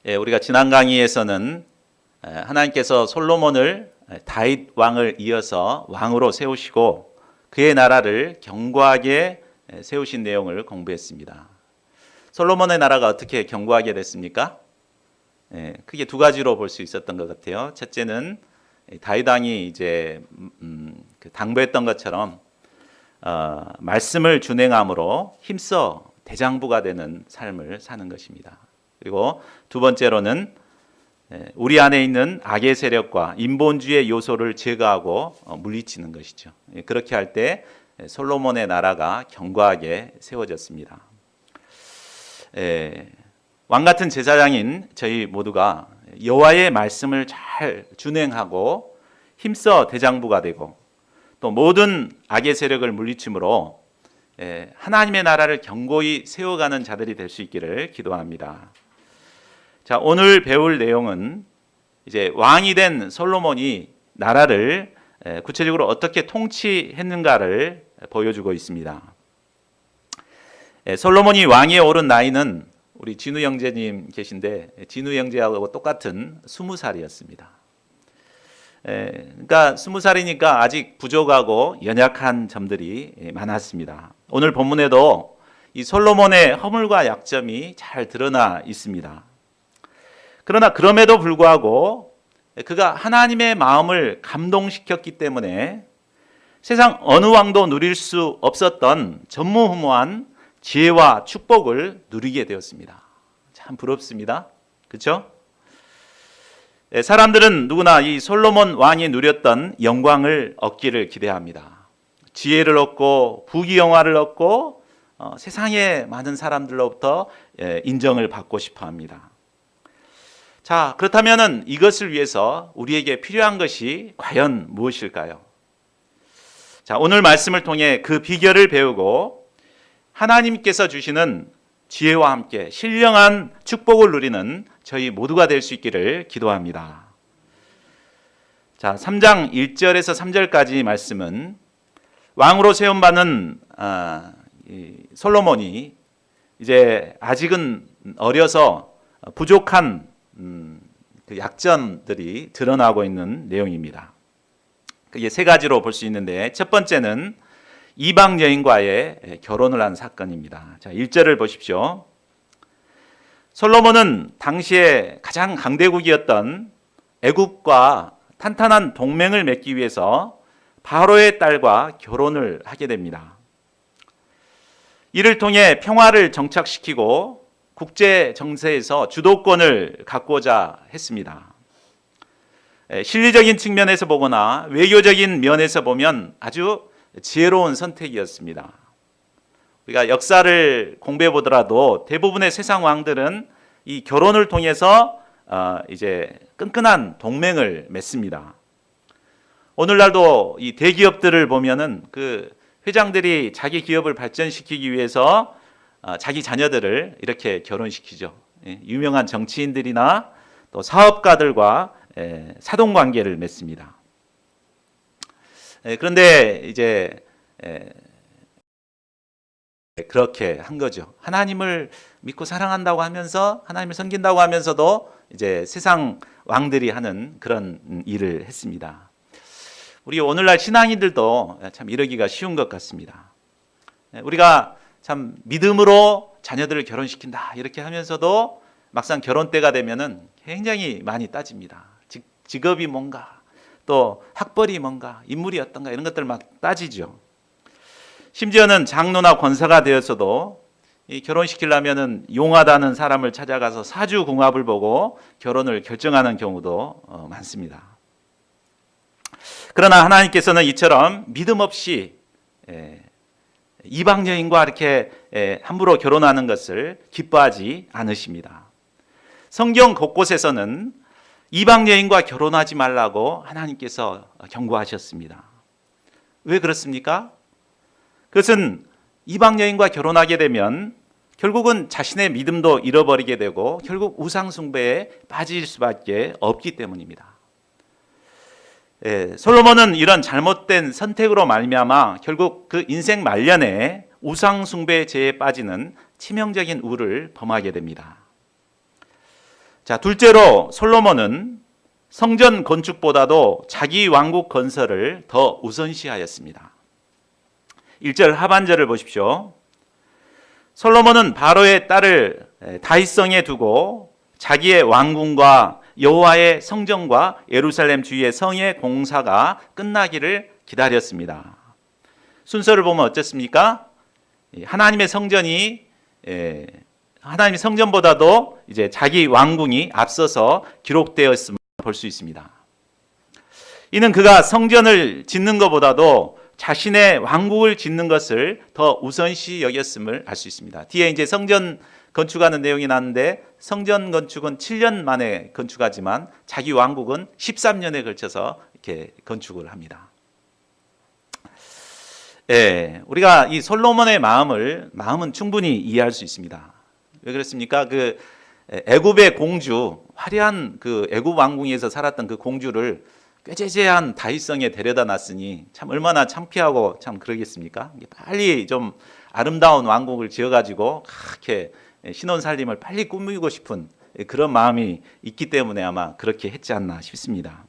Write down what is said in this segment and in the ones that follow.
우리가 지난 강의에서는 하나님께서 솔로몬을 다윗 왕을 이어서 왕으로 세우시고 그의 나라를 견고하게 세우신 내용을 공부했습니다. 솔로몬의 나라가 어떻게 견고하게 됐습니까? 크게 두 가지로 볼 수 있었던 것 같아요. 첫째는 다윗 왕이 이제 당부했던 것처럼 말씀을 준행함으로 힘써 대장부가 되는 삶을 사는 것입니다. 그리고 두 번째로는 우리 안에 있는 악의 세력과 인본주의 요소를 제거하고 물리치는 것이죠. 그렇게 할 때 솔로몬의 나라가 견고하게 세워졌습니다. 왕 같은 제사장인 저희 모두가 여호와의 말씀을 잘 준행하고 힘써 대장부가 되고 또 모든 악의 세력을 물리침으로 하나님의 나라를 견고히 세워가는 자들이 될 수 있기를 기도합니다. 자, 오늘 배울 내용은 이제 왕이 된 솔로몬이 나라를 구체적으로 어떻게 통치했는가를 보여주고 있습니다. 솔로몬이 왕위에 오른 나이는 우리 진우 형제님 계신데 진우 형제하고 똑같은 20살이었습니다. 그러니까 20살이니까 아직 부족하고 연약한 점들이 많았습니다. 오늘 본문에도 이 솔로몬의 허물과 약점이 잘 드러나 있습니다. 그러나 그럼에도 불구하고 그가 하나님의 마음을 감동시켰기 때문에 세상 어느 왕도 누릴 수 없었던 전무후무한 지혜와 축복을 누리게 되었습니다. 참 부럽습니다. 그렇죠? 사람들은 누구나 이 솔로몬 왕이 누렸던 영광을 얻기를 기대합니다. 지혜를 얻고 부귀영화를 얻고 세상의 많은 사람들로부터 인정을 받고 싶어 합니다. 자, 그렇다면 이것을 위해서 우리에게 필요한 것이 과연 무엇일까요? 자, 오늘 말씀을 통해 그 비결을 배우고 하나님께서 주시는 지혜와 함께 신령한 축복을 누리는 저희 모두가 될 수 있기를 기도합니다. 자, 3장 1절에서 3절까지 말씀은 왕으로 세움받는 솔로몬이 이제 아직은 어려서 부족한 그 약점들이 드러나고 있는 내용입니다. 그게 세 가지로 볼 수 있는데 첫 번째는 이방 여인과의 결혼을 한 사건입니다. 자, 1절을 보십시오. 솔로몬은 당시에 가장 강대국이었던 애굽과 탄탄한 동맹을 맺기 위해서 바로의 딸과 결혼을 하게 됩니다. 이를 통해 평화를 정착시키고 국제 정세에서 주도권을 갖고자 했습니다. 실리적인 측면에서 보거나 외교적인 면에서 보면 아주 지혜로운 선택이었습니다. 우리가 역사를 공부해 보더라도 대부분의 세상 왕들은 이 결혼을 통해서 이제 끈끈한 동맹을 맺습니다. 오늘날도 이 대기업들을 보면은 그 회장들이 자기 기업을 발전시키기 위해서 자기 자녀들을 이렇게 결혼시키죠. 유명한 정치인들이나 또 사업가들과 사돈 관계를 맺습니다. 그런데 이제 그렇게 한 거죠. 하나님을 믿고 사랑한다고 하면서 하나님을 섬긴다고 하면서도 이제 세상 왕들이 하는 그런 일을 했습니다. 우리 오늘날 신앙인들도 참 이러기가 쉬운 것 같습니다. 우리가 참 믿음으로 자녀들을 결혼시킨다 이렇게 하면서도 막상 결혼 때가 되면은 굉장히 많이 따집니다. 직업이 뭔가 또 학벌이 뭔가 인물이 어떤가 이런 것들 막 따지죠. 심지어는 장로나 권사가 되었어도 이 결혼시키려면은 용하다는 사람을 찾아가서 사주궁합을 보고 결혼을 결정하는 경우도 많습니다. 그러나 하나님께서는 이처럼 믿음 없이 이방 여인과 이렇게 함부로 결혼하는 것을 기뻐하지 않으십니다. 성경 곳곳에서는 이방 여인과 결혼하지 말라고 하나님께서 경고하셨습니다. 왜 그렇습니까? 그것은 이방 여인과 결혼하게 되면 결국은 자신의 믿음도 잃어버리게 되고 결국 우상 숭배에 빠질 수밖에 없기 때문입니다. 솔로몬은 이런 잘못된 선택으로 말미암아 결국 그 인생 말년에 우상 숭배의 죄에 빠지는 치명적인 우를 범하게 됩니다. 자, 둘째로 솔로몬은 성전 건축보다도 자기 왕국 건설을 더 우선시하였습니다. 1절 하반절을 보십시오. 솔로몬은 바로의 딸을 다윗성에 두고 자기의 왕궁과 여호와의 성전과 예루살렘 주위의 성의 공사가 끝나기를 기다렸습니다. 순서를 보면 어떻습니까? 하나님의 성전이 하나님의 성전보다도 이제 자기 왕궁이 앞서서 기록되었음을 볼 수 있습니다. 이는 그가 성전을 짓는 것보다도 자신의 왕국을 짓는 것을 더 우선시 여겼음을 알 수 있습니다. 뒤에 이제 성전 건축하는 내용이 나왔는데 성전 건축은 7년 만에 건축하지만 자기 왕국은 13년에 걸쳐서 이렇게 건축을 합니다. 우리가 이 솔로몬의 마음은 충분히 이해할 수 있습니다. 왜 그렇습니까? 그 애굽의 공주, 화려한 그 애굽 왕궁에서 살았던 그 공주를 꾀죄죄한 다윗성에 데려다 놨으니 참 얼마나 창피하고 참 그러겠습니까? 빨리 좀 아름다운 왕국을 지어가지고 그렇게 신혼살림을 빨리 꾸미고 싶은 그런 마음이 있기 때문에 아마 그렇게 했지 않나 싶습니다.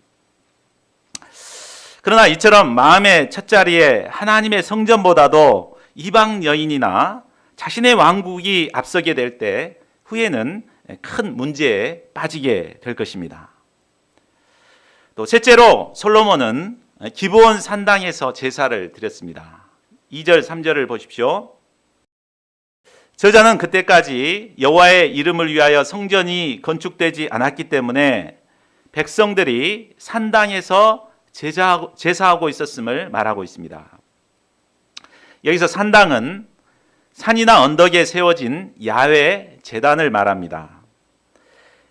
그러나 이처럼 마음의 첫자리에 하나님의 성전보다도 이방 여인이나 자신의 왕국이 앞서게 될 때 후에는 큰 문제에 빠지게 될 것입니다. 또 셋째로 솔로몬은 기브온 산당에서 제사를 드렸습니다. 2절 3절을 보십시오. 저자는 그때까지 여호와의 이름을 위하여 성전이 건축되지 않았기 때문에 백성들이 산당에서 제사하고 있었음을 말하고 있습니다. 여기서 산당은 산이나 언덕에 세워진 야훼 제단을 말합니다.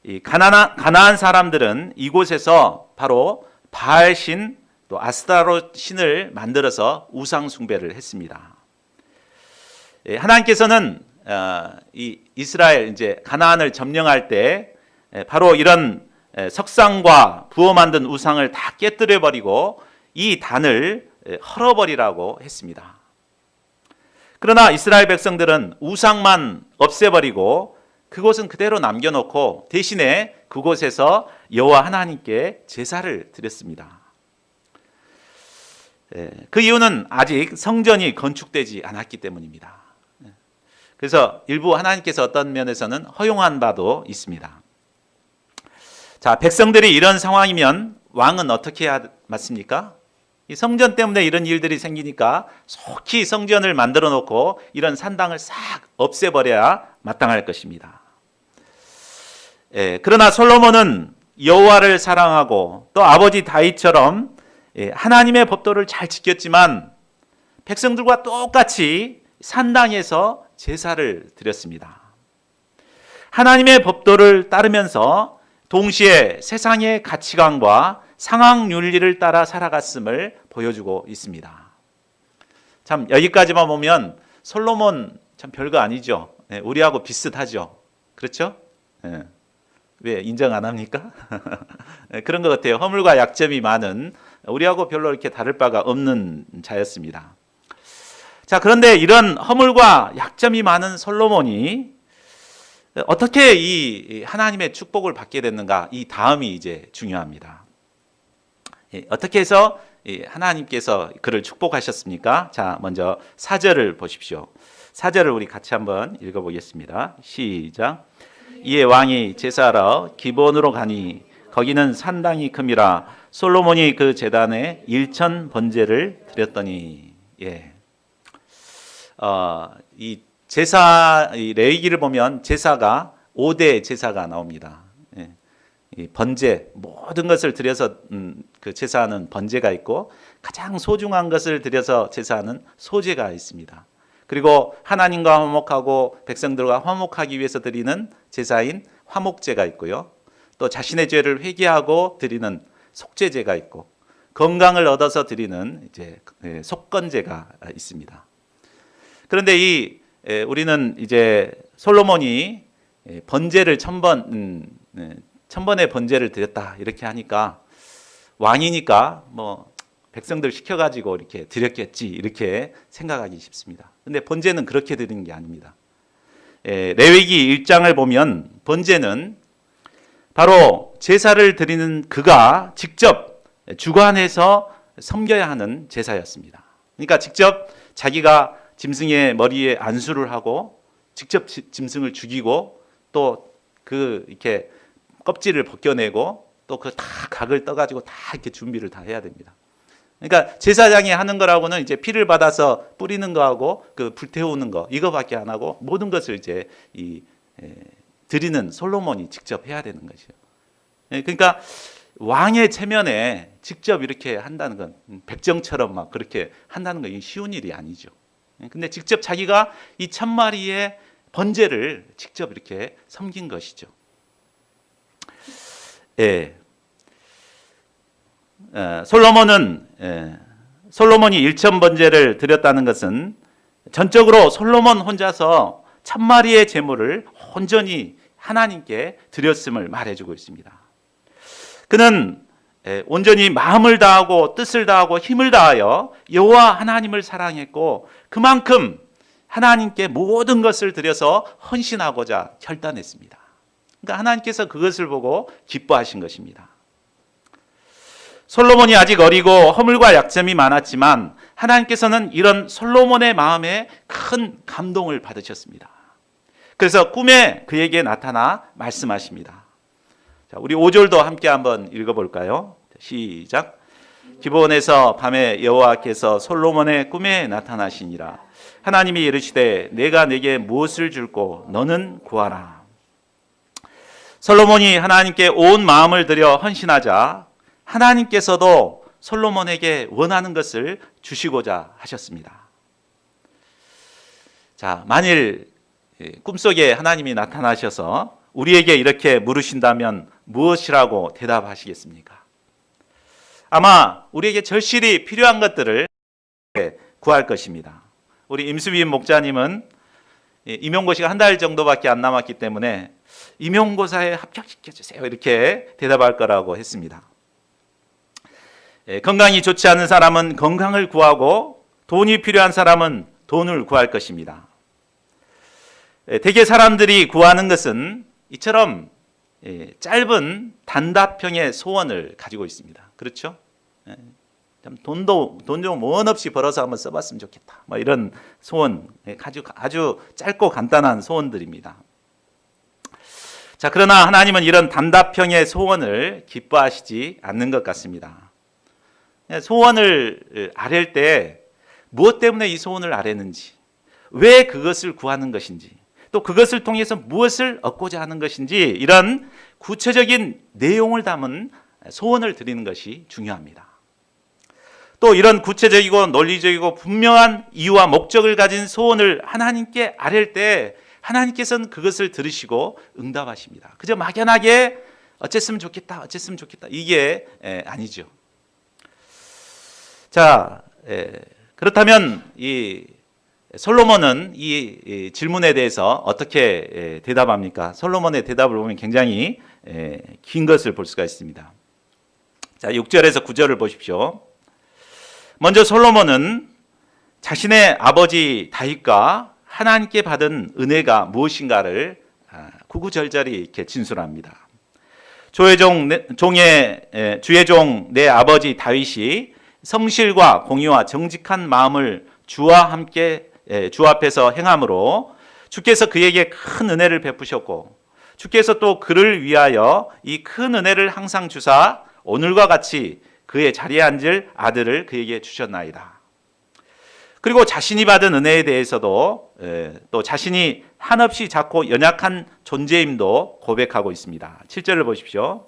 이 가나안 사람들은 이곳에서 바로 바알 신 또 아스타롯 신을 만들어서 우상 숭배를 했습니다. 하나님께서는 이 이스라엘 이제 가나안을 점령할 때 바로 이런 석상과 부어 만든 우상을 다 깨뜨려 버리고 이 단을 헐어버리라고 했습니다. 그러나 이스라엘 백성들은 우상만 없애버리고 그곳은 그대로 남겨놓고 대신에 그곳에서 여호와 하나님께 제사를 드렸습니다. 그 이유는 아직 성전이 건축되지 않았기 때문입니다. 그래서 일부 하나님께서 어떤 면에서는 허용한 바도 있습니다. 자, 백성들이 이런 상황이면 왕은 어떻게 해야 맞습니까? 이 성전 때문에 이런 일들이 생기니까 속히 성전을 만들어 놓고 이런 산당을 싹 없애버려야 마땅할 것입니다. 그러나 솔로몬은 여호와를 사랑하고 또 아버지 다윗처럼 하나님의 법도를 잘 지켰지만 백성들과 똑같이 산당에서 제사를 드렸습니다. 하나님의 법도를 따르면서 동시에 세상의 가치관과 상황 윤리를 따라 살아갔음을 보여주고 있습니다. 참 여기까지만 보면 솔로몬 참 별거 아니죠. 우리하고 비슷하죠. 그렇죠? 왜 인정 안 합니까? 그런 것 같아요. 허물과 약점이 많은 우리하고 별로 이렇게 다를 바가 없는 자였습니다. 자, 그런데 이런 허물과 약점이 많은 솔로몬이 어떻게 이 하나님의 축복을 받게 됐는가? 이 다음이 이제 중요합니다. 어떻게 해서 하나님께서 그를 축복하셨습니까? 자, 먼저 4절을 보십시오. 4절을 우리 같이 한번 읽어보겠습니다. 시작. 이에 왕이 제사하러 기브온으로 가니 거기는 산당이 큼이라 솔로몬이 그 제단에 1천 번제를 드렸더니 이 제사 이 레위기를 보면 제사가 5대 제사가 나옵니다. 이 번제 모든 것을 드려서 그 제사하는 번제가 있고 가장 소중한 것을 드려서 제사하는 소제가 있습니다. 그리고 하나님과 화목하고 백성들과 화목하기 위해서 드리는 제사인 화목제가 있고요. 또 자신의 죄를 회개하고 드리는 속죄제가 있고 건강을 얻어서 드리는 이제 속건제가 있습니다. 그런데 우리는 이제 솔로몬이 번제를 1000번의 번제를 드렸다 이렇게 하니까 왕이니까 뭐 백성들 시켜가지고 이렇게 드렸겠지 이렇게 생각하기 쉽습니다. 근데 번제는 그렇게 드리는 게 아닙니다. 레위기 1장을 보면 번제는 바로 제사를 드리는 그가 직접 주관해서 섬겨야 하는 제사였습니다. 그러니까 직접 자기가 짐승의 머리에 안수를 하고 직접 짐승을 죽이고 또 이렇게 껍질을 벗겨내고 또 그 다 각을 떠가지고 다 이렇게 준비를 다 해야 됩니다. 그러니까 제사장이 하는 거라고는 이제 피를 받아서 뿌리는 거하고 그 불태우는 거 이거밖에 안 하고 모든 것을 이제 드리는 솔로몬이 직접 해야 되는 것이죠. 그러니까 왕의 체면에 직접 이렇게 한다는 건 백정처럼 막 그렇게 한다는 건 쉬운 일이 아니죠. 근데 직접 자기가 이 1000마리의 번제를 직접 이렇게 섬긴 것이죠. 솔로몬이 1000번제를 드렸다는 것은 전적으로 솔로몬 혼자서 1000마리의 제물을 온전히 하나님께 드렸음을 말해주고 있습니다. 그는 온전히 마음을 다하고 뜻을 다하고 힘을 다하여 여호와 하나님을 사랑했고 그만큼 하나님께 모든 것을 드려서 헌신하고자 결단했습니다. 그러니까 하나님께서 그것을 보고 기뻐하신 것입니다. 솔로몬이 아직 어리고 허물과 약점이 많았지만 하나님께서는 이런 솔로몬의 마음에 큰 감동을 받으셨습니다. 그래서 꿈에 그에게 나타나 말씀하십니다. 자, 우리 5절도 함께 한번 읽어볼까요? 시작. 기브온에서 밤에 여호와께서 솔로몬의 꿈에 나타나시니라. 하나님이 이르시되 내가 내게 무엇을 줄고 너는 구하라. 솔로몬이 하나님께 온 마음을 들여 헌신하자 하나님께서도 솔로몬에게 원하는 것을 주시고자 하셨습니다. 자, 만일 꿈속에 하나님이 나타나셔서 우리에게 이렇게 물으신다면 무엇이라고 대답하시겠습니까? 아마 우리에게 절실히 필요한 것들을 구할 것입니다. 우리 임수빈 목자님은 임용고시가 한 달 정도밖에 안 남았기 때문에 임용고사에 합격시켜주세요 이렇게 대답할 거라고 했습니다. 건강이 좋지 않은 사람은 건강을 구하고 돈이 필요한 사람은 돈을 구할 것입니다. 대개 사람들이 구하는 것은 이처럼 짧은 단답형의 소원을 가지고 있습니다. 그렇죠? 돈 좀 원 없이 벌어서 한번 써봤으면 좋겠다. 뭐 이런 소원, 아주 짧고 간단한 소원들입니다. 자, 그러나 하나님은 이런 단답형의 소원을 기뻐하시지 않는 것 같습니다. 소원을 아랠 때 무엇 때문에 이 소원을 아뢰는지, 왜 그것을 구하는 것인지, 또 그것을 통해서 무엇을 얻고자 하는 것인지 이런 구체적인 내용을 담은 소원을 드리는 것이 중요합니다. 또 이런 구체적이고 논리적이고 분명한 이유와 목적을 가진 소원을 하나님께 아뢰 때 하나님께서는 그것을 들으시고 응답하십니다. 그저 막연하게 어쨌으면 좋겠다, 어쨌으면 좋겠다 이게 아니죠. 자, 그렇다면 이 솔로몬은 이 질문에 대해서 어떻게 대답합니까? 솔로몬의 대답을 보면 굉장히 긴 것을 볼 수가 있습니다. 자, 6절에서 9절을 보십시오. 먼저 솔로몬은 자신의 아버지 다윗과 하나님께 받은 은혜가 무엇인가를 구구절절히 이렇게 진술합니다. 주의 종 내 아버지 다윗이 성실과 공의와 정직한 마음을 주와 함께 주 앞에서 행함으로 주께서 그에게 큰 은혜를 베푸셨고 주께서 또 그를 위하여 이 큰 은혜를 항상 주사 오늘과 같이 그의 자리에 앉을 아들을 그에게 주셨나이다. 그리고 자신이 받은 은혜에 대해서도 또 자신이 한없이 작고 연약한 존재임도 고백하고 있습니다. 7절을 보십시오.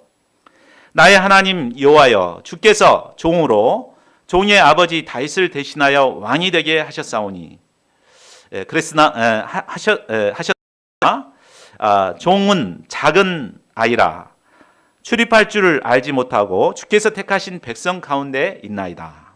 나의 하나님 여호와여 주께서 종으로 종의 아버지 다윗을 대신하여 왕이 되게 하셨사오니 종은 작은 아이라 출입할 줄을 알지 못하고 주께서 택하신 백성 가운데 있나이다.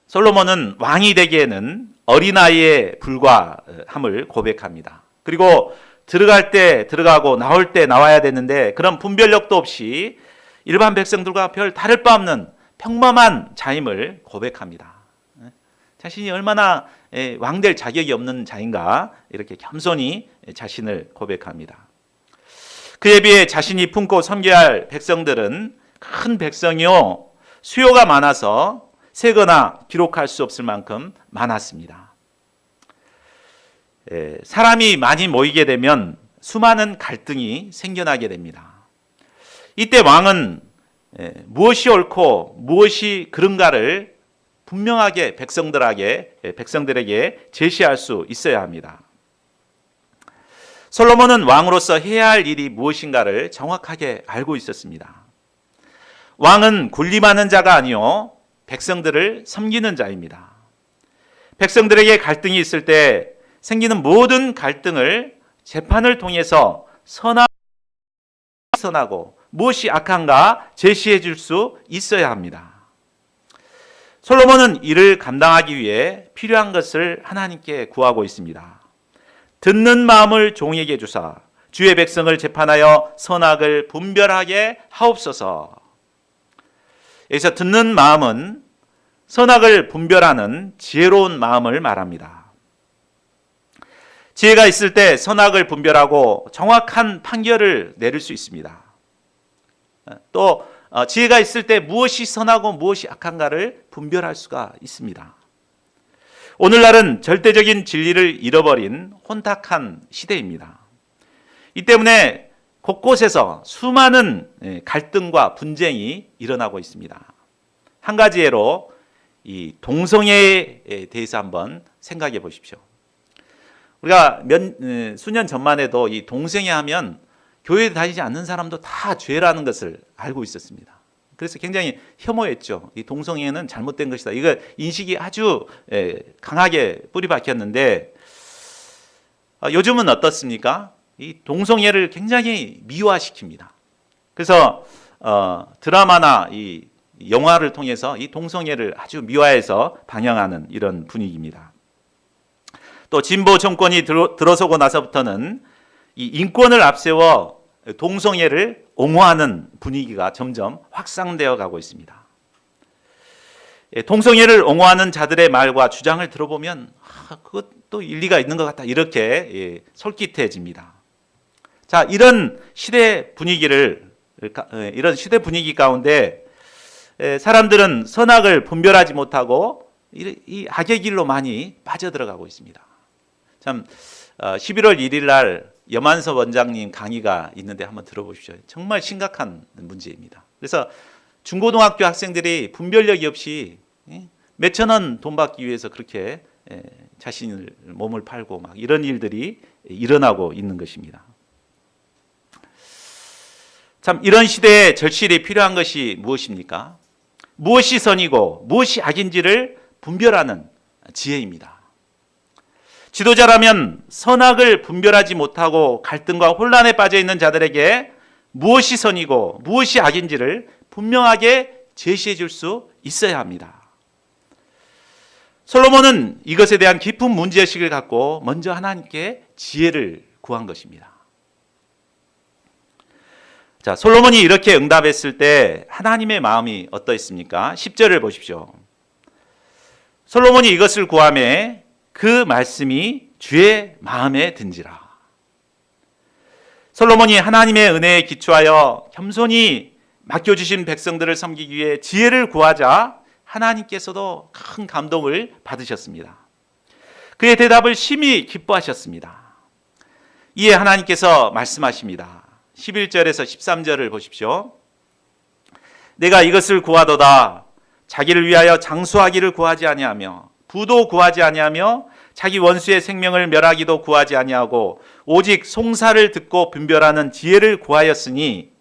솔로몬은 왕이 되기에는 어린아이에 불과함을 고백합니다. 그리고 들어갈 때 들어가고 나올 때 나와야 되는데 그런 분별력도 없이 일반 백성들과 별 다를 바 없는 평범한 자임을 고백합니다. 자신이 얼마나 왕될 자격이 없는 자인가 이렇게 겸손히 자신을 고백합니다. 그에 비해 자신이 품고 섬겨야 할 백성들은 큰 백성이요 수요가 많아서 세거나 기록할 수 없을 만큼 많았습니다. 사람이 많이 모이게 되면 수많은 갈등이 생겨나게 됩니다. 이때 왕은 무엇이 옳고 무엇이 그른가를 분명하게 백성들에게 제시할 수 있어야 합니다. 솔로몬은 왕으로서 해야 할 일이 무엇인가를 정확하게 알고 있었습니다. 왕은 군림하는 자가 아니요 백성들을 섬기는 자입니다. 백성들에게 갈등이 있을 때 생기는 모든 갈등을 재판을 통해서 선하고 무엇이 악한가 제시해 줄 수 있어야 합니다. 솔로몬은 이를 감당하기 위해 필요한 것을 하나님께 구하고 있습니다. 듣는 마음을 종에게 주사 주의 백성을 재판하여 선악을 분별하게 하옵소서. 여기서 듣는 마음은 선악을 분별하는 지혜로운 마음을 말합니다. 지혜가 있을 때 선악을 분별하고 정확한 판결을 내릴 수 있습니다. 또 지혜가 있을 때 무엇이 선하고 무엇이 악한가를 분별할 수가 있습니다. 오늘날은 절대적인 진리를 잃어버린 혼탁한 시대입니다. 이 때문에 곳곳에서 수많은 갈등과 분쟁이 일어나고 있습니다. 한 가지 예로 이 동성애에 대해서 한번 생각해 보십시오. 우리가 수년 전만 해도 이 동성애 하면 교회에 다니지 않는 사람도 다 죄라는 것을 알고 있었습니다. 그래서 굉장히 혐오했죠. 이 동성애는 잘못된 것이다. 이거 인식이 아주 강하게 뿌리 박혔는데 요즘은 어떻습니까? 이 동성애를 굉장히 미화시킵니다. 그래서 드라마나 이 영화를 통해서 이 동성애를 아주 미화해서 방영하는 이런 분위기입니다. 또 진보 정권이 들어서고 나서부터는 이 인권을 앞세워 동성애를 옹호하는 분위기가 점점 확산되어 가고 있습니다. 동성애를 옹호하는 자들의 말과 주장을 들어보면 그것도 일리가 있는 것 같다 이렇게 솔깃해집니다. 자, 이런 시대 분위기 가운데 사람들은 선악을 분별하지 못하고 이 악의 길로 많이 빠져들어가고 있습니다. 참 11월 1일 날 염한섭 원장님 강의가 있는데 한번 들어보십시오. 정말 심각한 문제입니다. 그래서 중고등학교 학생들이 분별력이 없이 몇천 원 돈 받기 위해서 그렇게 자신을 몸을 팔고 막 이런 일들이 일어나고 있는 것입니다. 참 이런 시대에 절실히 필요한 것이 무엇입니까? 무엇이 선이고 무엇이 악인지를 분별하는 지혜입니다. 지도자라면 선악을 분별하지 못하고 갈등과 혼란에 빠져 있는 자들에게 무엇이 선이고 무엇이 악인지를 분명하게 제시해 줄 수 있어야 합니다. 솔로몬은 이것에 대한 깊은 문제의식을 갖고 먼저 하나님께 지혜를 구한 것입니다. 자, 솔로몬이 이렇게 응답했을 때 하나님의 마음이 어떠했습니까? 10절을 보십시오. 솔로몬이 이것을 구하매 그 말씀이 주의 마음에 든지라. 솔로몬이 하나님의 은혜에 기초하여 겸손히 맡겨주신 백성들을 섬기기 위해 지혜를 구하자 하나님께서도 큰 감동을 받으셨습니다. 그의 대답을 심히 기뻐하셨습니다. 이에 하나님께서 말씀하십니다. 11절에서 13절을 보십시오. 내가 이것을 구하도다. 자기를 위하여 장수하기를 구하지 아니하며 부도 구하지 아니하며 자기 원수의 생명을 멸하기도 구하지 아니하고 오직 송사를 듣고 분별하는 지혜를 구하였으니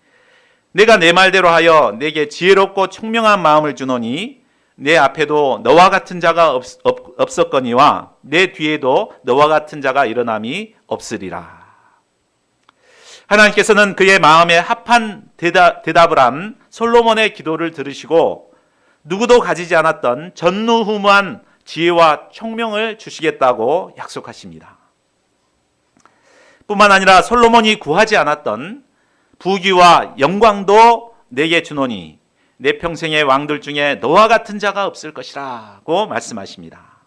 내가 내 말대로 하여 내게 지혜롭고 총명한 마음을 주노니 내 앞에도 너와 같은 자가 없었거니와 내 뒤에도 너와 같은 자가 일어남이 없으리라. 하나님께서는 그의 마음에 합한 대답을 한 솔로몬의 기도를 들으시고 누구도 가지지 않았던 전무후무한 지혜와 총명을 주시겠다고 약속하십니다. 뿐만 아니라 솔로몬이 구하지 않았던 부귀와 영광도 내게 주노니 내 평생의 왕들 중에 너와 같은 자가 없을 것이라고 말씀하십니다.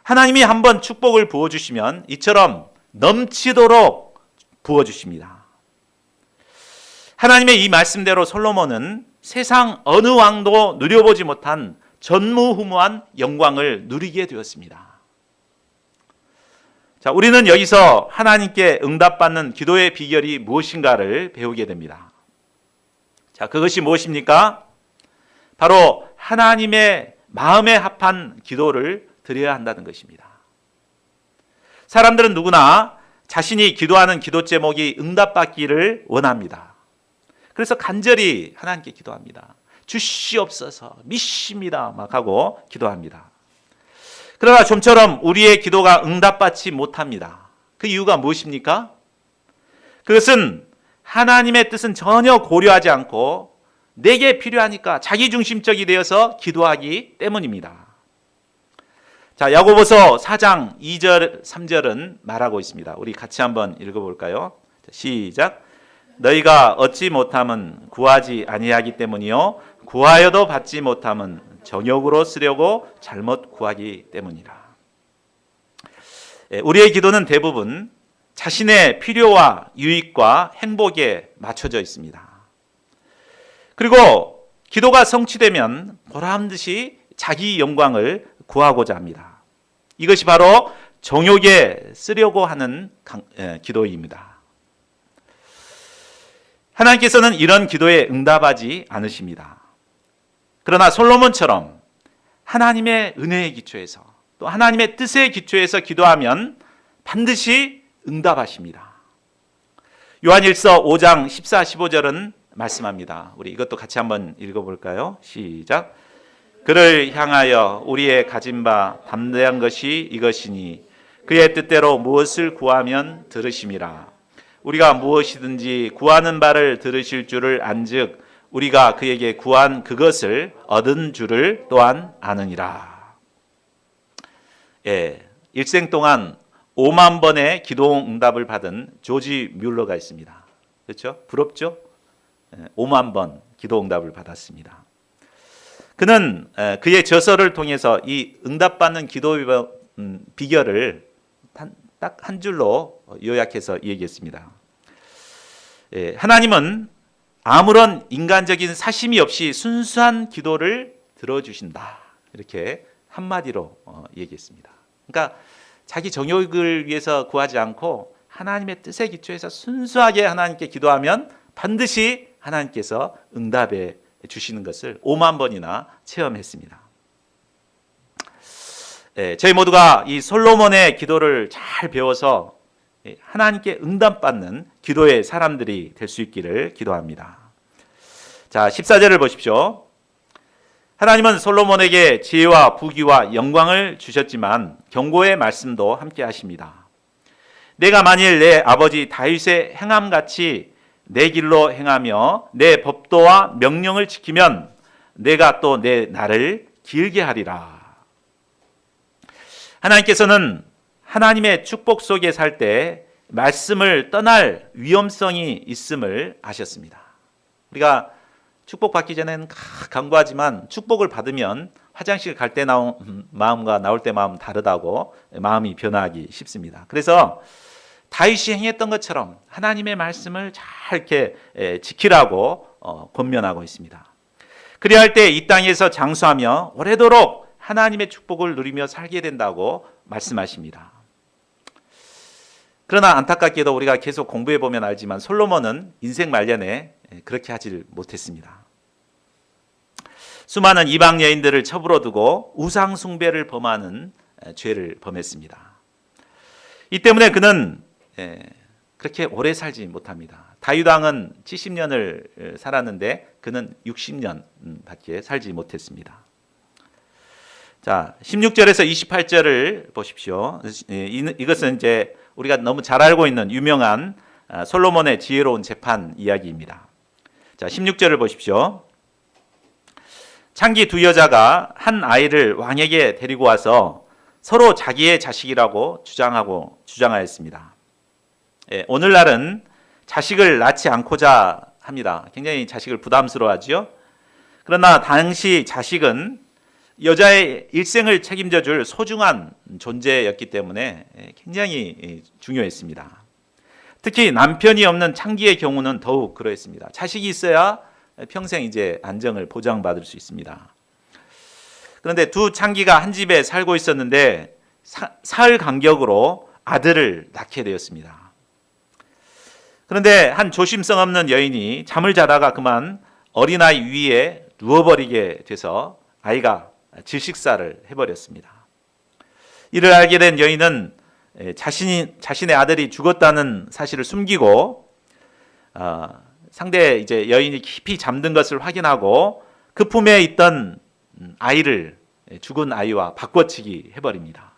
하나님이 한번 축복을 부어주시면 이처럼 넘치도록 부어주십니다. 하나님의 이 말씀대로 솔로몬은 세상 어느 왕도 누려보지 못한 전무후무한 영광을 누리게 되었습니다. 자, 우리는 여기서 하나님께 응답받는 기도의 비결이 무엇인가를 배우게 됩니다. 자, 그것이 무엇입니까? 바로 하나님의 마음에 합한 기도를 드려야 한다는 것입니다. 사람들은 누구나 자신이 기도하는 기도 제목이 응답받기를 원합니다. 그래서 간절히 하나님께 기도합니다. 주시옵소서, 믿습니다 막 하고 기도합니다. 그러나 좀처럼 우리의 기도가 응답받지 못합니다. 그 이유가 무엇입니까? 그것은 하나님의 뜻은 전혀 고려하지 않고 내게 필요하니까 자기중심적이 되어서 기도하기 때문입니다. 자, 야고보서 4장 2절 3절은 말하고 있습니다. 우리 같이 한번 읽어볼까요? 시작. 너희가 얻지 못함은 구하지 아니하기 때문이요 구하여도 받지 못함은 정욕으로 쓰려고 잘못 구하기 때문이라. 우리의 기도는 대부분 자신의 필요와 유익과 행복에 맞춰져 있습니다. 그리고 기도가 성취되면 보람듯이 자기 영광을 구하고자 합니다. 이것이 바로 정욕에 쓰려고 하는 기도입니다. 하나님께서는 이런 기도에 응답하지 않으십니다. 그러나 솔로몬처럼 하나님의 은혜의 기초에서 또 하나님의 뜻의 기초에서 기도하면 반드시 응답하십니다. 요한일서 5장 14, 15절은 말씀합니다. 우리 이것도 같이 한번 읽어볼까요? 시작. 그를 향하여 우리의 가진 바 담대한 것이 이것이니 그의 뜻대로 무엇을 구하면 들으심이라. 우리가 무엇이든지 구하는 바를 들으실 줄을 안즉 우리가 그에게 구한 그것을 얻은 줄을 또한 아느니라. 예, 일생 동안 5만 번의 기도 응답을 받은 조지 뮬러가 있습니다. 그렇죠? 부럽죠? 5만 번 기도 응답을 받았습니다. 그는 그의 저서를 통해서 이 응답받는 기도 비결을 딱 한 줄로 요약해서 얘기했습니다. 하나님은 아무런 인간적인 사심이 없이 순수한 기도를 들어주신다. 이렇게 한마디로 얘기했습니다. 그러니까 자기 정욕을 위해서 구하지 않고 하나님의 뜻에 기초해서 순수하게 하나님께 기도하면 반드시 하나님께서 응답해 주시는 것을 5만 번이나 체험했습니다. 저희 모두가 이 솔로몬의 기도를 잘 배워서 하나님께 응답받는 기도의 사람들이 될 수 있기를 기도합니다. 자, 14절을 보십시오. 하나님은 솔로몬에게 지혜와 부귀와 영광을 주셨지만 경고의 말씀도 함께 하십니다. 내가 만일 내 아버지 다윗의 행함같이 내 길로 행하며 내 법도와 명령을 지키면 내가 또 내 날을 길게 하리라. 하나님께서는 하나님의 축복 속에 살 때 말씀을 떠날 위험성이 있음을 아셨습니다. 우리가 축복받기 전에는 간구하지만 축복을 받으면 화장실 갈 때 마음과 나올 때 마음 다르다고 마음이 변하기 쉽습니다. 그래서 다윗이 행했던 것처럼 하나님의 말씀을 잘 이렇게 지키라고 권면하고 있습니다. 그래야 할 때 이 땅에서 장수하며 오래도록 하나님의 축복을 누리며 살게 된다고 말씀하십니다. 그러나 안타깝게도 우리가 계속 공부해 보면 알지만 솔로몬은 인생 말년에 그렇게 하질 못했습니다. 수많은 이방 여인들을 첩으로 두고 우상 숭배를 범하는 죄를 범했습니다. 이 때문에 그는 그렇게 오래 살지 못합니다. 다윗 왕은 70년을 살았는데 그는 60년밖에 살지 못했습니다. 자, 16절에서 28절을 보십시오. 이것은 이제 우리가 너무 잘 알고 있는 유명한 솔로몬의 지혜로운 재판 이야기입니다. 자, 16절을 보십시오. 창기 두 여자가 한 아이를 왕에게 데리고 와서 서로 자기의 자식이라고 주장하였습니다. 오늘날은 자식을 낳지 않고자 합니다. 굉장히 자식을 부담스러워하죠. 그러나 당시 자식은 여자의 일생을 책임져 줄 소중한 존재였기 때문에 굉장히 중요했습니다. 특히 남편이 없는 창기의 경우는 더욱 그러했습니다. 자식이 있어야 평생 이제 안정을 보장받을 수 있습니다. 그런데 두 창기가 한 집에 살고 있었는데 사흘 간격으로 아들을 낳게 되었습니다. 그런데 한 조심성 없는 여인이 잠을 자다가 그만 어린아이 위에 누워버리게 돼서 아이가 질식사를 해버렸습니다. 이를 알게 된 여인은 자신의 아들이 죽었다는 사실을 숨기고 상대 이제 여인이 깊이 잠든 것을 확인하고 그 품에 있던 아이를 죽은 아이와 바꿔치기 해버립니다.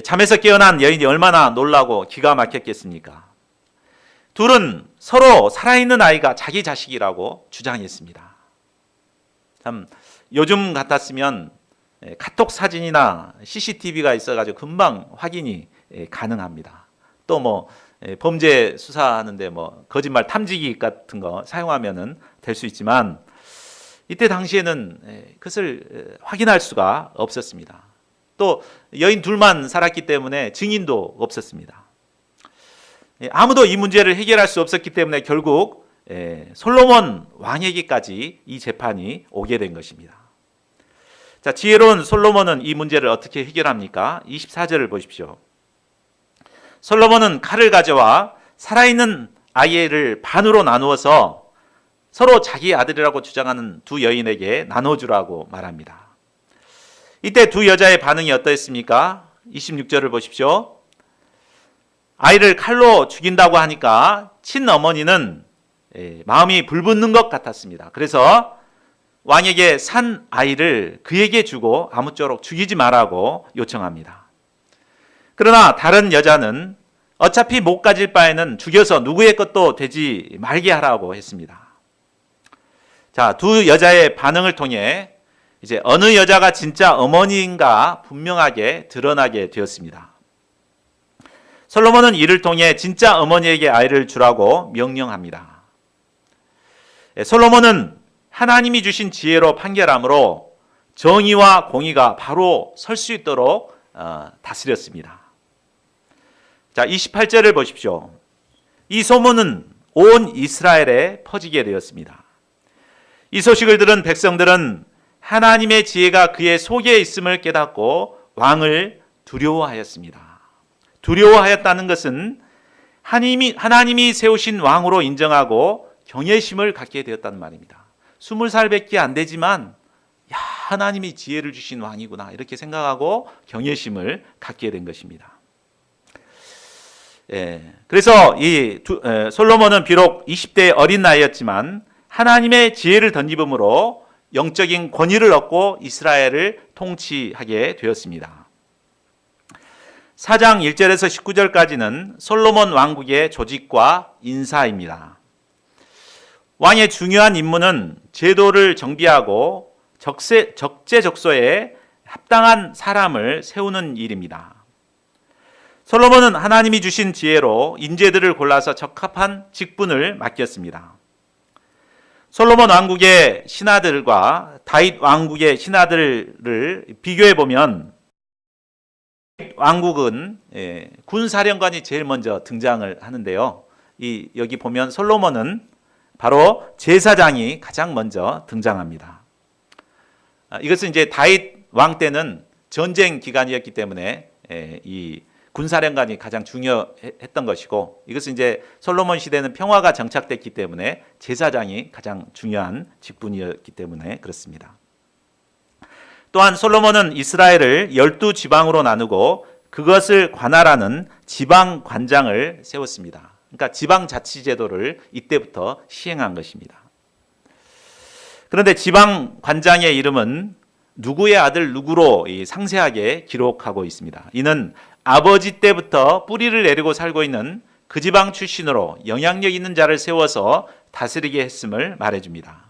잠에서 깨어난 여인이 얼마나 놀라고 기가 막혔겠습니까? 둘은 서로 살아있는 아이가 자기 자식이라고 주장했습니다. 참 요즘 같았으면 카톡 사진이나 CCTV가 있어가지고 금방 확인이 가능합니다. 또 뭐 범죄 수사하는데 뭐 거짓말 탐지기 같은 거 사용하면은 될 수 있지만 이때 당시에는 그것을 확인할 수가 없었습니다. 또 여인 둘만 살았기 때문에 증인도 없었습니다. 아무도 이 문제를 해결할 수 없었기 때문에 결국 솔로몬 왕에게까지 이 재판이 오게 된 것입니다. 자, 지혜로운 솔로몬은 이 문제를 어떻게 해결합니까? 24절을 보십시오. 솔로몬은 칼을 가져와 살아있는 아이를 반으로 나누어서 서로 자기 아들이라고 주장하는 두 여인에게 나눠주라고 말합니다. 이때 두 여자의 반응이 어떠했습니까? 26절을 보십시오. 아이를 칼로 죽인다고 하니까 친어머니는 마음이 불붙는 것 같았습니다. 그래서 왕에게 산 아이를 그에게 주고 아무쪼록 죽이지 말라고 요청합니다. 그러나 다른 여자는 어차피 못 가질 바에는 죽여서 누구의 것도 되지 말게 하라고 했습니다. 자, 두 여자의 반응을 통해 이제 어느 여자가 진짜 어머니인가 분명하게 드러나게 되었습니다. 솔로몬은 이를 통해 진짜 어머니에게 아이를 주라고 명령합니다. 솔로몬은 하나님이 주신 지혜로 판결함으로 정의와 공의가 바로 설 수 있도록 다스렸습니다. 자, 28절을 보십시오. 이 소문은 온 이스라엘에 퍼지게 되었습니다. 이 소식을 들은 백성들은 하나님의 지혜가 그의 속에 있음을 깨닫고 왕을 두려워하였습니다. 두려워하였다는 것은 하나님이 세우신 왕으로 인정하고 경외심을 갖게 되었다는 말입니다. 20살밖에 안 되지만 하나님이 지혜를 주신 왕이구나 이렇게 생각하고 경외심을 갖게 된 것입니다. 그래서 솔로몬은 비록 20대의 어린 나이였지만 하나님의 지혜를 덧입음으로 영적인 권위를 얻고 이스라엘을 통치하게 되었습니다. 4장 1절에서 19절까지는 솔로몬 왕국의 조직과 인사입니다. 왕의 중요한 임무는 제도를 정비하고 적재적소에 합당한 사람을 세우는 일입니다. 솔로몬은 하나님이 주신 지혜로 인재들을 골라서 적합한 직분을 맡겼습니다. 솔로몬 왕국의 신하들과 다윗 왕국의 신하들을 비교해 보면 왕국은 군사령관이 제일 먼저 등장을 하는데요. 여기 보면 솔로몬은 바로 제사장이 가장 먼저 등장합니다. 이것은 이제 다윗 왕 때는 전쟁 기간이었기 때문에 이 군사령관이 가장 중요했던 것이고, 이것은 이제 솔로몬 시대는 평화가 정착됐기 때문에 제사장이 가장 중요한 직분이었기 때문에 그렇습니다. 또한 솔로몬은 이스라엘을 12지방으로 나누고 그것을 관할하는 지방관장을 세웠습니다. 그러니까 지방자치제도를 이때부터 시행한 것입니다. 그런데 지방관장의 이름은 누구의 아들 누구로 상세하게 기록하고 있습니다. 이는 아버지 때부터 뿌리를 내리고 살고 있는 그 지방 출신으로 영향력 있는 자를 세워서 다스리게 했음을 말해줍니다.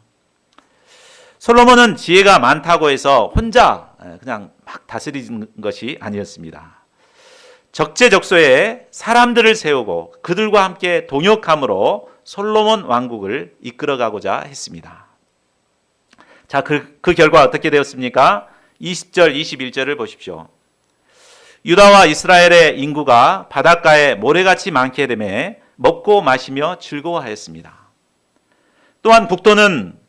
솔로몬은 지혜가 많다고 해서 혼자 그냥 막 다스리는 것이 아니었습니다. 적재적소에 사람들을 세우고 그들과 함께 동역함으로 솔로몬 왕국을 이끌어가고자 했습니다. 자, 그 결과 어떻게 되었습니까? 20절, 21절을 보십시오. 유다와 이스라엘의 인구가 바닷가에 모래같이 많게 되매 먹고 마시며 즐거워하였습니다. 또한 북도는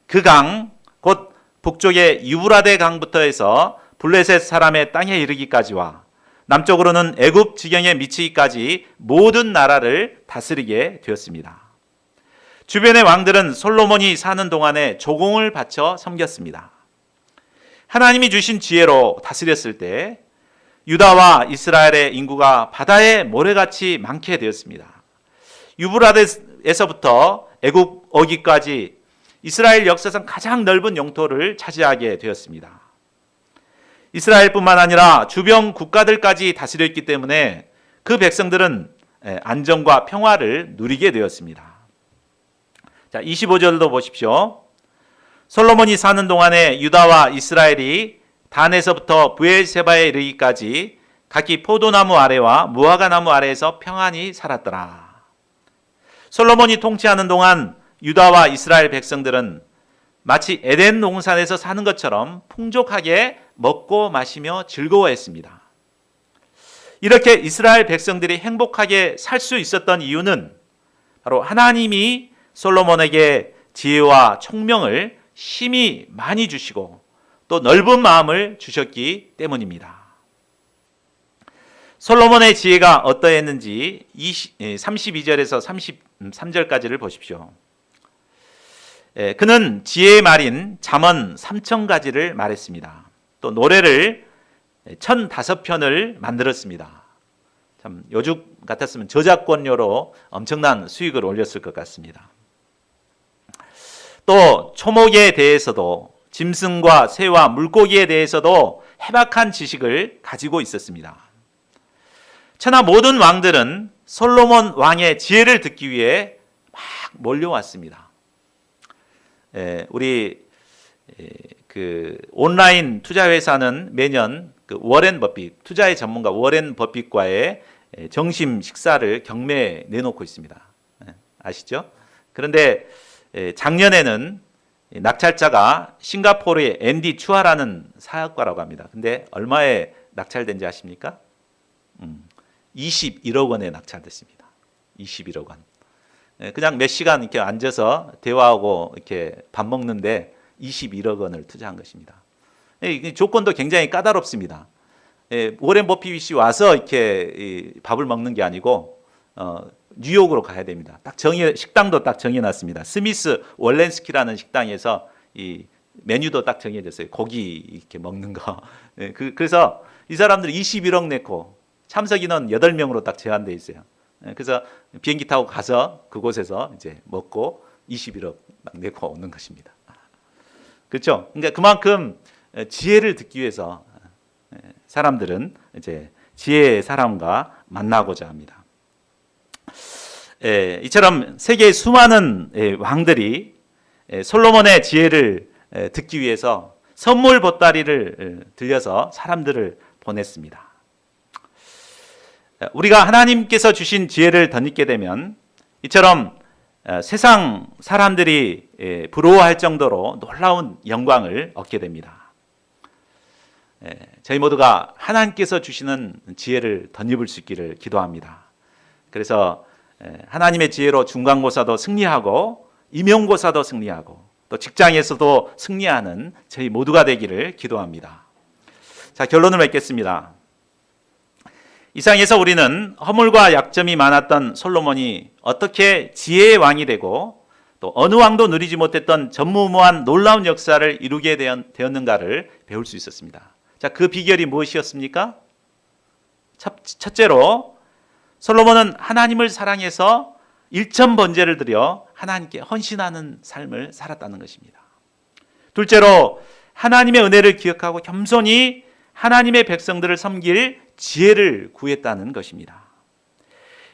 그 강, 곧 북쪽의 유브라데 강부터 해서 블레셋 사람의 땅에 이르기까지와 남쪽으로는 애굽 지경에 미치기까지 모든 나라를 다스리게 되었습니다. 주변의 왕들은 솔로몬이 사는 동안에 조공을 바쳐 섬겼습니다. 하나님이 주신 지혜로 다스렸을 때 유다와 이스라엘의 인구가 바다에 모래같이 많게 되었습니다. 유브라데에서부터 애굽 어기까지 이스라엘 역사상 가장 넓은 영토를 차지하게 되었습니다. 이스라엘뿐만 아니라 주변 국가들까지 다스렸기 때문에 그 백성들은 안정과 평화를 누리게 되었습니다. 자, 25절도 보십시오. 솔로몬이 사는 동안에 유다와 이스라엘이 단에서부터 브엘세바에 이르기까지 각기 포도나무 아래와 무화과 나무 아래에서 평안히 살았더라. 솔로몬이 통치하는 동안 유다와 이스라엘 백성들은 마치 에덴 동산에서 사는 것처럼 풍족하게 먹고 마시며 즐거워했습니다. 이렇게 이스라엘 백성들이 행복하게 살 수 있었던 이유는 바로 하나님이 솔로몬에게 지혜와 총명을 심히 많이 주시고 또 넓은 마음을 주셨기 때문입니다. 솔로몬의 지혜가 어떠했는지 32절에서 33절까지를 보십시오. 그는 지혜의 말인 잠언 3000가지를 말했습니다. 또 노래를 1005편을 만들었습니다. 참 요즘 같았으면 저작권료로 엄청난 수익을 올렸을 것 같습니다. 또 초목에 대해서도 짐승과 새와 물고기에 대해서도 해박한 지식을 가지고 있었습니다. 천하 모든 왕들은 솔로몬 왕의 지혜를 듣기 위해 막 몰려왔습니다. 우리 그 온라인 투자 회사는 매년 그 워렌 버핏 투자의 전문가 워렌 버핏과의 점심 식사를 경매에 내놓고 있습니다. 아시죠? 그런데 작년에는 낙찰자가 싱가포르의 앤디 추아라는 사학과라고 합니다. 근데 얼마에 낙찰된지 아십니까? 21억 원에 낙찰됐습니다. 21억 원. 그냥 몇 시간 이렇게 앉아서 대화하고 이렇게 밥 먹는데 21억 원을 투자한 것입니다. 조건도 굉장히 까다롭습니다. 워렌 버핏이 와서 이렇게 밥을 먹는 게 아니고 뉴욕으로 가야 됩니다. 식당도 딱 정해놨습니다. 스미스 월렌스키라는 식당에서 이 메뉴도 딱 정해졌어요. 고기 이렇게 먹는 거. 그래서 이 사람들이 21억 내고 참석 인원 8명으로 딱 제한돼 있어요. 그래서 비행기 타고 가서 그곳에서 이제 먹고 21억 내고 오는 것입니다. 그렇죠? 그러니까 그만큼 지혜를 듣기 위해서 사람들은 이제 지혜의 사람과 만나고자 합니다. 이처럼 세계의 수많은 왕들이 솔로몬의 지혜를 듣기 위해서 선물 보따리를 들려서 사람들을 보냈습니다. 우리가 하나님께서 주신 지혜를 덧입게 되면 이처럼 세상 사람들이 부러워할 정도로 놀라운 영광을 얻게 됩니다. 저희 모두가 하나님께서 주시는 지혜를 덧입을 수 있기를 기도합니다. 그래서 하나님의 지혜로 중간고사도 승리하고 임용고사도 승리하고 또 직장에서도 승리하는 저희 모두가 되기를 기도합니다. 자, 결론을 맺겠습니다. 이상에서 우리는 허물과 약점이 많았던 솔로몬이 어떻게 지혜의 왕이 되고 또 어느 왕도 누리지 못했던 전무후무한 놀라운 역사를 이루게 되었는가를 배울 수 있었습니다. 자, 그 비결이 무엇이었습니까? 첫째로 솔로몬은 하나님을 사랑해서 일천번제를 드려 하나님께 헌신하는 삶을 살았다는 것입니다. 둘째로 하나님의 은혜를 기억하고 겸손히 하나님의 백성들을 섬길 지혜를 구했다는 것입니다.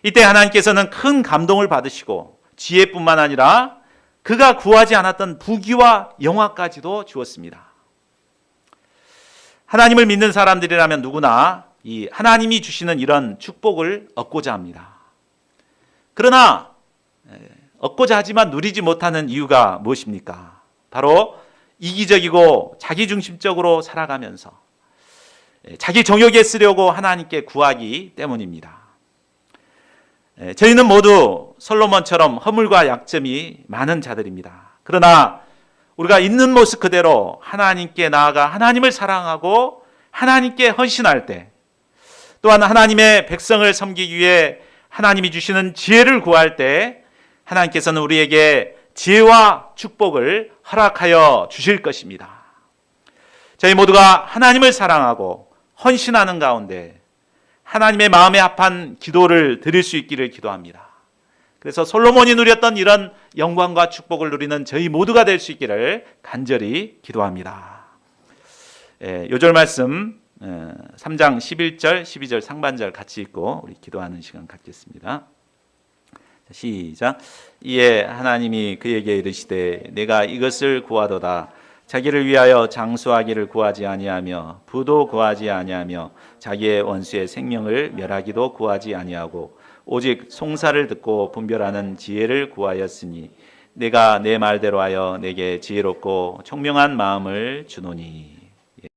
이때 하나님께서는 큰 감동을 받으시고 지혜뿐만 아니라 그가 구하지 않았던 부귀와 영화까지도 주었습니다. 하나님을 믿는 사람들이라면 누구나 이 하나님이 주시는 이런 축복을 얻고자 합니다. 그러나 얻고자 하지만 누리지 못하는 이유가 무엇입니까? 바로 이기적이고 자기중심적으로 살아가면서 자기 정욕에 쓰려고 하나님께 구하기 때문입니다. 저희는 모두 솔로몬처럼 허물과 약점이 많은 자들입니다. 그러나 우리가 있는 모습 그대로 하나님께 나아가 하나님을 사랑하고 하나님께 헌신할 때, 또한 하나님의 백성을 섬기기 위해 하나님이 주시는 지혜를 구할 때 하나님께서는 우리에게 지혜와 축복을 허락하여 주실 것입니다. 저희 모두가 하나님을 사랑하고 헌신하는 가운데 하나님의 마음에 합한 기도를 드릴 수 있기를 기도합니다. 그래서 솔로몬이 누렸던 이런 영광과 축복을 누리는 저희 모두가 될 수 있기를 간절히 기도합니다. 요절 말씀 3장 11절, 12절 상반절 같이 읽고 우리 기도하는 시간 갖겠습니다. 시작. 이에 하나님이 그에게 이르시되 내가 이것을 구하도다. 자기를 위하여 장수하기를 구하지 아니하며 부도 구하지 아니하며 자기의 원수의 생명을 멸하기도 구하지 아니하고 오직 송사를 듣고 분별하는 지혜를 구하였으니 내가 내 말대로 하여 내게 지혜롭고 총명한 마음을 주노니.